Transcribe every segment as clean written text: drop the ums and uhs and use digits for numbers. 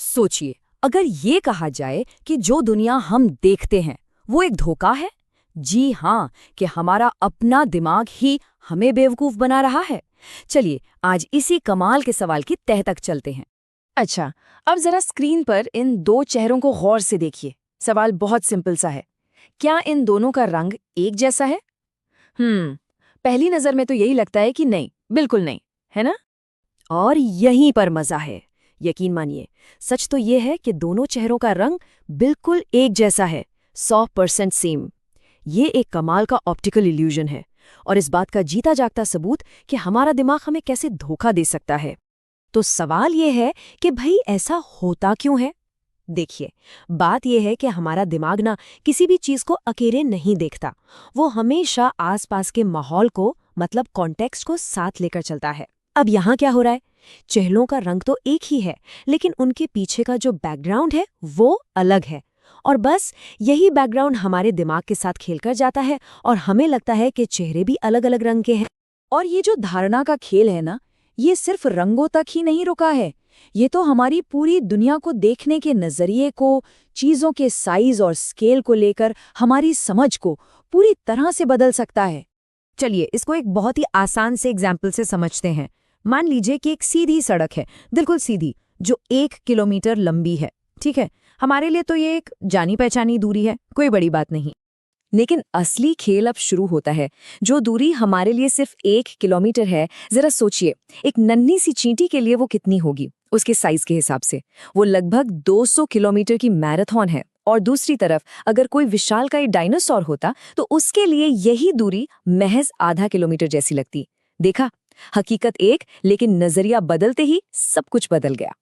सोचिए, अगर ये कहा जाए कि जो दुनिया हम देखते हैं वो एक धोखा है। जी हाँ, कि हमारा अपना दिमाग ही हमें बेवकूफ बना रहा है। चलिए आज इसी कमाल के सवाल की तह तक चलते हैं। अच्छा, अब जरा स्क्रीन पर इन दो चेहरों को गौर से देखिए। सवाल बहुत सिंपल सा है। क्या इन दोनों का रंग एक जैसा है? पहली नजर में तो यही लगता है कि नहीं, बिल्कुल नहीं, है ना? और यहीं पर मजा है। यकीन मानिए, सच तो ये है कि दोनों चेहरों का रंग बिल्कुल एक जैसा है, 100% सेम। ये एक कमाल का ऑप्टिकल इल्यूजन है और इस बात का जीता जागता सबूत कि हमारा दिमाग हमें कैसे धोखा दे सकता है। तो सवाल ये है कि भाई ऐसा होता क्यों है? देखिए, बात यह है कि हमारा दिमाग ना किसी भी चीज को अकेले नहीं देखता। वो हमेशा आसपास के माहौल को, मतलब कॉन्टेक्स्ट को साथ लेकर चलता है। अब यहाँ क्या हो रहा है? चेहरों का रंग तो एक ही है, लेकिन उनके पीछे का जो बैकग्राउंड है वो अलग है। और बस यही बैकग्राउंड हमारे दिमाग के साथ खेलकर जाता है और हमें लगता है कि चेहरे भी अलग अलग रंग के हैं। और ये जो धारणा का खेल है ना, ये सिर्फ रंगों तक ही नहीं रुका है। ये तो हमारी पूरी दुनिया को देखने के नजरिए को, चीजों के साइज और स्केल को लेकर हमारी समझ को पूरी तरह से बदल सकता है। चलिए इसको एक बहुत ही आसान से एग्जाम्पल से समझते हैं। मान लीजिए कि एक सीधी सड़क है, बिल्कुल सीधी, जो 1 किलोमीटर लंबी है। ठीक है, हमारे लिए तो ये एक जानी पहचानी दूरी है, कोई बड़ी बात नहीं। लेकिन असली खेल अब शुरू होता है। जो दूरी हमारे लिए सिर्फ 1 किलोमीटर है, जरा सोचिए, एक नन्ही सी चींटी के लिए वो कितनी होगी उसके साइज के हिसाब से? वो लगभग 200 किलोमीटर की मैराथन है। और दूसरी तरफ अगर कोई विशालकाय डायनासोर होता तो उसके लिए यही दूरी महज आधा किलोमीटर जैसी लगती। देखा, हकीकत एक, लेकिन नजरिया बदलते ही सब कुछ बदल गया।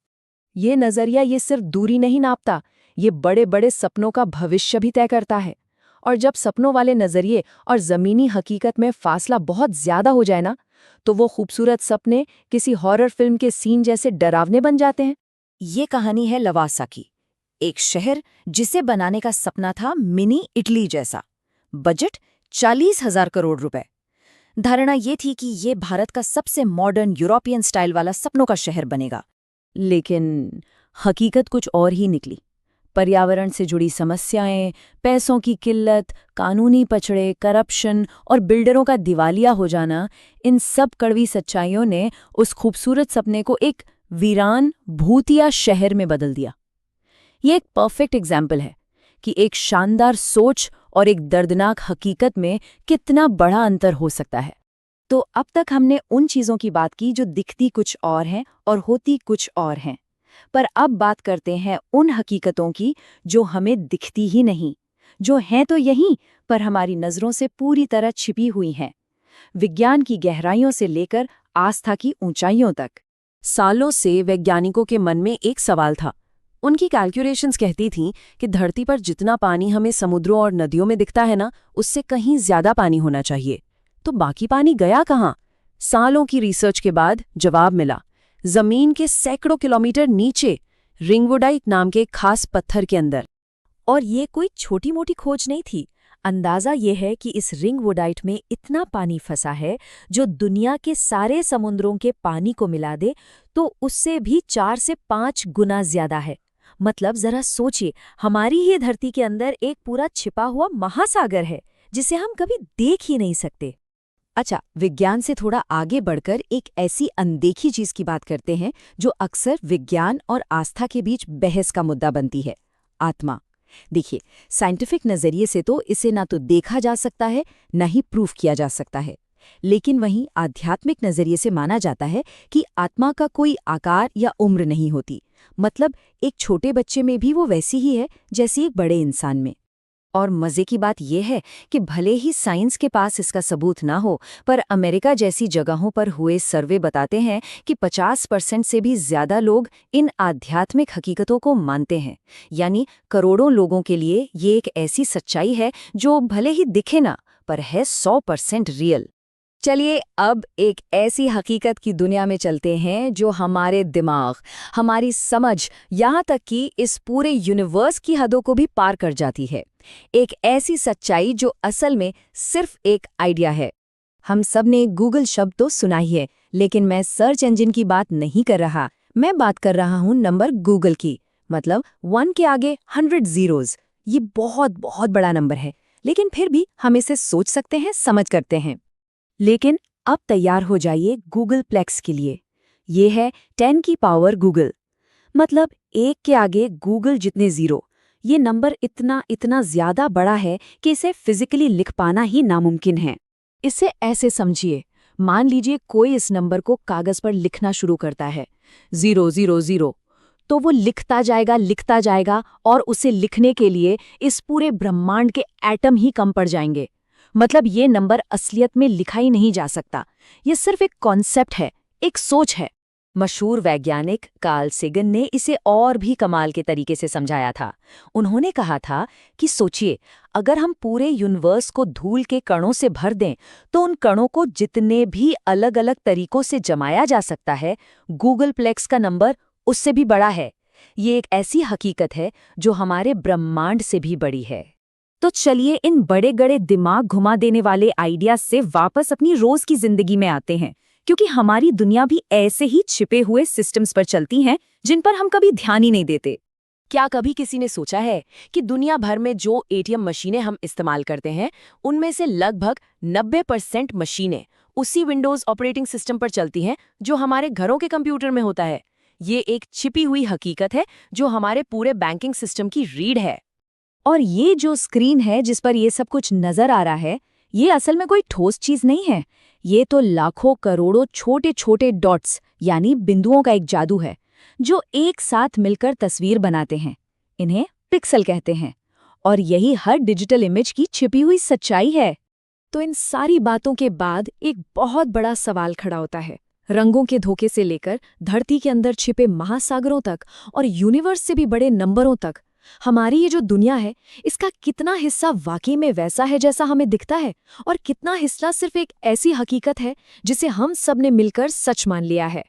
ये नजरिया ये सिर्फ दूरी नहीं नापता, ये बड़े बड़े सपनों का भविष्य भी तय करता है। और जब सपनों वाले नजरिए और जमीनी हकीकत में फासला बहुत ज्यादा हो जाए ना, तो वो खूबसूरत सपने किसी हॉरर फिल्म के सीन जैसे डरावने बन जाते हैं। ये कहानी है लवासा की, एक शहर जिसे बनाने का सपना था मिनी इटली जैसा। बजट 40,000 करोड़ रुपए। धारणा ये थी कि ये भारत का सबसे मॉडर्न यूरोपियन स्टाइल वाला सपनों का शहर बनेगा। लेकिन हकीकत कुछ और ही निकली। पर्यावरण से जुड़ी समस्याएं, पैसों की किल्लत, कानूनी पचड़े, करप्शन और बिल्डरों का दिवालिया हो जाना, इन सब कड़वी सच्चाइयों ने उस खूबसूरत सपने को एक वीरान भूतिया शहर में बदल दिया। ये एक परफेक्ट एग्जाम्पल है कि एक शानदार सोच और एक दर्दनाक हकीकत में कितना बड़ा अंतर हो सकता है। तो अब तक हमने उन चीज़ों की बात की जो दिखती कुछ और हैं और होती कुछ और हैं। पर अब बात करते हैं उन हकीकतों की जो हमें दिखती ही नहीं, जो हैं तो यहीं पर हमारी नज़रों से पूरी तरह छिपी हुई हैं। विज्ञान की गहराइयों से लेकर आस्था की ऊंचाइयों तक। सालों से वैज्ञानिकों के मन में एक सवाल था। उनकी कैलकुलेशंस कहती थीं कि धरती पर जितना पानी हमें समुद्रों और नदियों में दिखता है ना, उससे कहीं ज्यादा पानी होना चाहिए। तो बाकी पानी गया कहाँ? सालों की रिसर्च के बाद जवाब मिला। जमीन के सैकड़ों किलोमीटर नीचे, रिंगवुडाइट नाम के खास पत्थर के अंदर। और ये कोई छोटी मोटी खोज नहीं थी। अंदाजा ये है कि इस रिंगवुडाइट में इतना पानी फंसा है जो दुनिया के सारे समुद्रों के पानी को मिला दे तो उससे भी 4 से 5 गुना ज्यादा है। मतलब जरा सोचिए, हमारी ही धरती के अंदर एक पूरा छिपा हुआ महासागर है जिसे हम कभी देख ही नहीं सकते। अच्छा, विज्ञान से थोड़ा आगे बढ़कर एक ऐसी अनदेखी चीज की बात करते हैं जो अक्सर विज्ञान और आस्था के बीच बहस का मुद्दा बनती है, आत्मा। देखिए, साइंटिफिक नजरिए से तो इसे ना तो देखा जा सकता है, ना ही प्रूफ किया जा सकता है। लेकिन वहीं आध्यात्मिक नजरिए से माना जाता है कि आत्मा का कोई आकार या उम्र नहीं होती। मतलब एक छोटे बच्चे में भी वो वैसी ही है जैसी एक बड़े इंसान में। और मजे की बात यह है कि भले ही साइंस के पास इसका सबूत ना हो, पर अमेरिका जैसी जगहों पर हुए सर्वे बताते हैं कि 50% से भी ज्यादा लोग इन आध्यात्मिक हकीकतों को मानते हैं। यानी करोड़ों लोगों के लिए ये एक ऐसी सच्चाई है जो भले ही दिखे ना, पर है 100% रियल। चलिए अब एक ऐसी हकीकत की दुनिया में चलते हैं जो हमारे दिमाग, हमारी समझ, यहाँ तक कि इस पूरे यूनिवर्स की हदों को भी पार कर जाती है। एक ऐसी सच्चाई जो असल में सिर्फ एक आइडिया है। हम सब ने गूगल शब्द तो सुना ही है, लेकिन मैं सर्च इंजन की बात नहीं कर रहा। मैं बात कर रहा हूँ नंबर गूगल की। मतलब 1 के आगे 100 जीरोज। ये बहुत बहुत बड़ा नंबर है, लेकिन फिर भी हम इसे सोच सकते हैं, समझ करते हैं। लेकिन अब तैयार हो जाइए गूगल प्लेक्स के लिए। ये है 10 की पावर गूगल, मतलब 1 के आगे गूगल जितने जीरो। ये नंबर इतना इतना ज्यादा बड़ा है कि इसे फिजिकली लिख पाना ही नामुमकिन है। इसे ऐसे समझिए, मान लीजिए कोई इस नंबर को कागज पर लिखना शुरू करता है, 000, तो वो लिखता जाएगा और उसे लिखने के लिए इस पूरे ब्रह्मांड के एटम ही कम पड़ जाएंगे। मतलब ये नंबर असलियत में लिखा ही नहीं जा सकता। ये सिर्फ एक कॉन्सेप्ट है, एक सोच है। मशहूर वैज्ञानिक कार्ल सेगन ने इसे और भी कमाल के तरीके से समझाया था। उन्होंने कहा था कि सोचिए, अगर हम पूरे यूनिवर्स को धूल के कणों से भर दें तो उन कणों को जितने भी अलग अलग तरीकों से जमाया जा सकता है, गूगल प्लेक्स का नंबर उससे भी बड़ा है। ये एक ऐसी हकीकत है जो हमारे ब्रह्मांड से भी बड़ी है। तो चलिए इन बड़े बड़े दिमाग घुमा देने वाले आइडिया से वापस अपनी रोज की जिंदगी में आते हैं, क्योंकि हमारी दुनिया भी ऐसे ही छिपे हुए सिस्टम्स पर चलती हैं जिन पर हम कभी ध्यान ही नहीं देते। क्या कभी किसी ने सोचा है कि दुनिया भर में जो एटीएम मशीनें हम इस्तेमाल करते हैं, उनमें से लगभग 90% मशीनें उसी विंडोज ऑपरेटिंग सिस्टम पर चलती हैं जो हमारे घरों के कंप्यूटर में होता है। ये एक छिपी हुई हकीकत है जो हमारे पूरे बैंकिंग सिस्टम की रीढ़ है। और ये जो स्क्रीन है जिस पर ये सब कुछ नजर आ रहा है, ये असल में कोई ठोस चीज नहीं है। ये तो लाखों करोड़ों छोटे छोटे डॉट्स यानी बिंदुओं का एक जादू है जो एक साथ मिलकर तस्वीर बनाते हैं। इन्हें पिक्सल कहते हैं। और यही हर डिजिटल इमेज की छिपी हुई सच्चाई है। तो इन सारी बातों के बाद एक बहुत बड़ा सवाल खड़ा होता है। रंगों के धोखे से लेकर धरती के अंदर छिपे महासागरों तक और यूनिवर्स से भी बड़े नंबरों तक, हमारी ये जो दुनिया है, इसका कितना हिस्सा वाकई में वैसा है जैसा हमें दिखता है और कितना हिस्सा सिर्फ एक ऐसी हकीकत है जिसे हम सब ने मिलकर सच मान लिया है।